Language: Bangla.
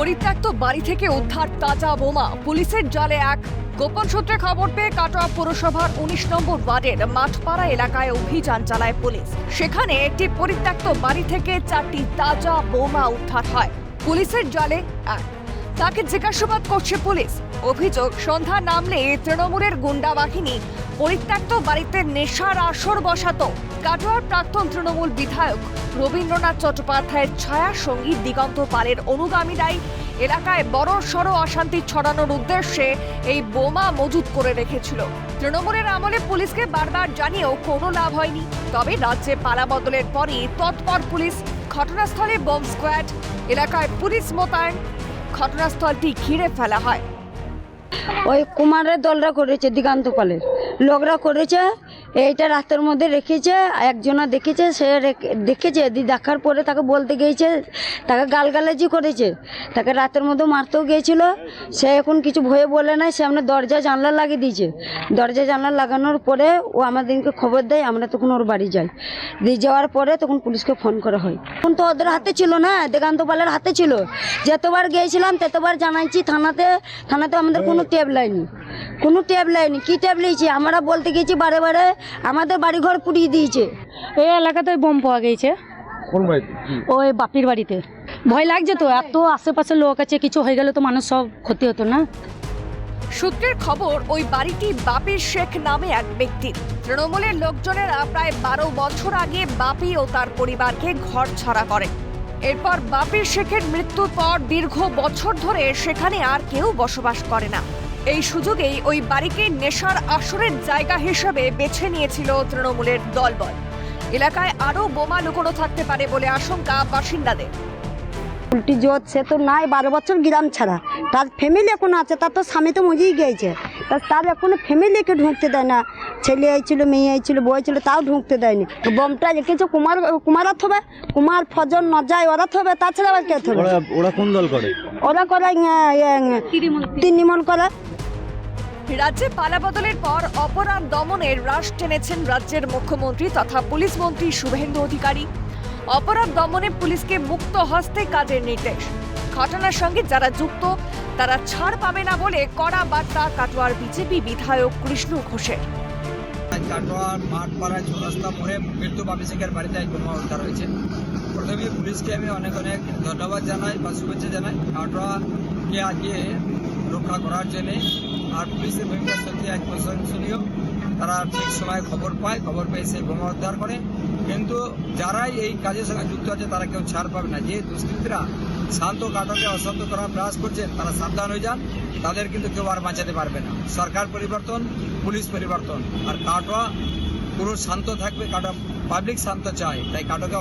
পরিত্যক্ত বাড়ি থেকে উদ্ধার তাজা বোমা। পুলিশের জালে এক। গোপন সূত্রে খবর পেয়ে কাটোয়া পৌরসভার 19 নম্বর ওয়ার্ডের মাঠপাড়া এলাকায় অভিযান চালায় পুলিশ। সেখানে একটি পরিত্যক্ত বাড়ি থেকে 4টি তাজা বোমা উদ্ধার হয়। পুলিশের জালে এক। তাকে জিজ্ঞাসাবাদ করছে পুলিশ। অভিযোগ, সন্ধ্যা নামলে তৃণমূলের গুন্ডা বাহিনী পরিত্যক্ত বাড়িতে নেশার আসর বসাতো। কাটোয়ার প্রাক্তন তৃণমূল বিধায়ক রবীন্দ্রনাথ চট্টোপাধ্যায়ের ছায়া সঙ্গী দিগন্ত পালের অনুগামীরাই এলাকায় বড়সড় অশান্তি ছড়ানোর উদ্দেশ্যে এই বোমা মজুত করে রেখেছিল। তৃণমূলের আমলে পুলিশকে বারবার জানিয়েও কোনো লাভ হয়নি। তবে রাজ্যে পালা বদলের পরই তৎপর পুলিশ। ঘটনাস্থলে বোম স্কোয়াড, এলাকায় পুলিশ মোতায়েন। ঘটনাস্থলটি ঘিরে ফেলা হয়। ওই কুমারের দলরা করেছে, দিগন্ত পালের লোকরা করেছে। এইটা রাতের মধ্যে রেখেছে, একজনা দেখেছে, সে দেখেছে, দেখার পরে তাকে বলতে গিয়েছে, তাকে গালগালাজি করেছে, তাকে রাতের মধ্যে মারতেও গিয়েছিল। সে এখন কিছু ভয়ে বলে নাই, সে আমরা দরজা জানলা লাগিয়ে দিয়েছে। দরজা জানলা লাগানোর পরে ও আমাদেরকে খবর দেয়, আমরা তখন ওর বাড়ি যাই। দিয়ে যাওয়ার পরে তখন পুলিশকে ফোন করা হয়। তখন তো ওদের হাতে ছিল না, দিগন্ত পালের হাতে ছিল। যতবার গিয়েছিলাম ততবার জানাইছি থানাতে আমাদের কোনো ট্যাব লাইনি, কোনো ট্যাব লাইনি। কি ট্যাব লিয়েছি আমরা বলতে গেছি, বারে বারে আমাদের বাড়িঘর পুড়িয়ে দিয়েছে। এই এলাকাতে বোম পাওয়া গেছে। কোন বাড়িতে? ওই বাপির বাড়িতে। ভয় লাগছে তো, এত আশেপাশে লোক আছে, কিছু হয়ে গেলে তো মানুষ সব ক্ষতি হতো না। সূত্রের খবর, ওই বাড়িটি বাপির শেখ নামে এক ব্যক্তি। তৃণমূলের লোকজনেরা প্রায় 12 বছর আগে বাপি ও তার পরিবারকে ঘর ছাড়া করে। এরপর বাপির শেখের মৃত্যুর পর দীর্ঘ বছর ধরে সেখানে আর কেউ বসবাস করে না। এই সুযোগেই ওই বাড়িকে নেশার আসরের জায়গা হিসেবে বেছে নিয়েছিল তৃণমূলের দলবল। এলাকায় আরও বোমা লুকোনো থাকতে পারে বলে আশঙ্কা বাসিন্দাদের। উল্টি জোট সে তো নাই, 12 বছর গ্রাম ছাড়া। তার ফ্যামিলি এখন আছে, তার তো স্বামী তো মজেই গিয়েছে। তার এখনো ফ্যামিলিকে ঢুকতে দেয় না। ছেলে আইছিল, মেয়ে আইছিল, বই ছিল, তাও ঢুকতে দেয়নি। বোমটা রেখেছে কুমারাত হবে, কুমার ফজর নজায় ওরা হবে, তাছাড়া আবার কে হবে? ওরা কোন দল করে? ওরা করে তৃণমূল করে। রাজ্যে পালাবদলের পর অপরাধ দমনের রাশ টেনেছেন রাজ্যের মুখ্যমন্ত্রী তথা পুলিশ মন্ত্রী শুভেন্দু অধিকারী। অপরাধ দমনে পুলিশকে মুক্ত হস্তে কাজের নির্দেশ। ঘটনার সঙ্গে যারা যুক্ত তারা ছাড় পাবে না বলে কড়া বার্তা কাটোয়ার বিজেপি বিধায়ক কৃষ্ণ ঘোষের। কাটোয়ার মাঠপাড়ায় চৌরাস্তা মোড়ে মৃত্যু বাপি শেখের বাড়িতে এক বোমা উদ্ধার হয়েছে। প্রথমে পুলিশকে আমি অনেক ধন্যবাদ জানাই বা শুভেচ্ছা জানাই কাটোয়াকে আজকে রক্ষা করার জন্যে। আর পুলিশের ভূমিকা সত্যি এক প্রশংসনীয়। তারা ঠিক সময় খবর পেয়ে সেই বোমা উদ্ধার করে। কিন্তু যারাই এই কাজের সঙ্গে যুক্ত আছে তারা কেউ ছাড় পাবে না। যে দুষ্কৃতীরা শান্ত কাটোয়াকে অশান্ত করার প্রয়াস করছেন তারা সাবধান হয়ে যান, তাদের কিন্তু কেউ আর বাঁচাতে পারবে না। সরকার পরিবর্তন, পুলিশ পরিবর্তন, আর কাটোয়া পুরো শান্ত থাকবে। কাটোয়া পাবলিক শান্ত চায়, তাই কাটোয়াকে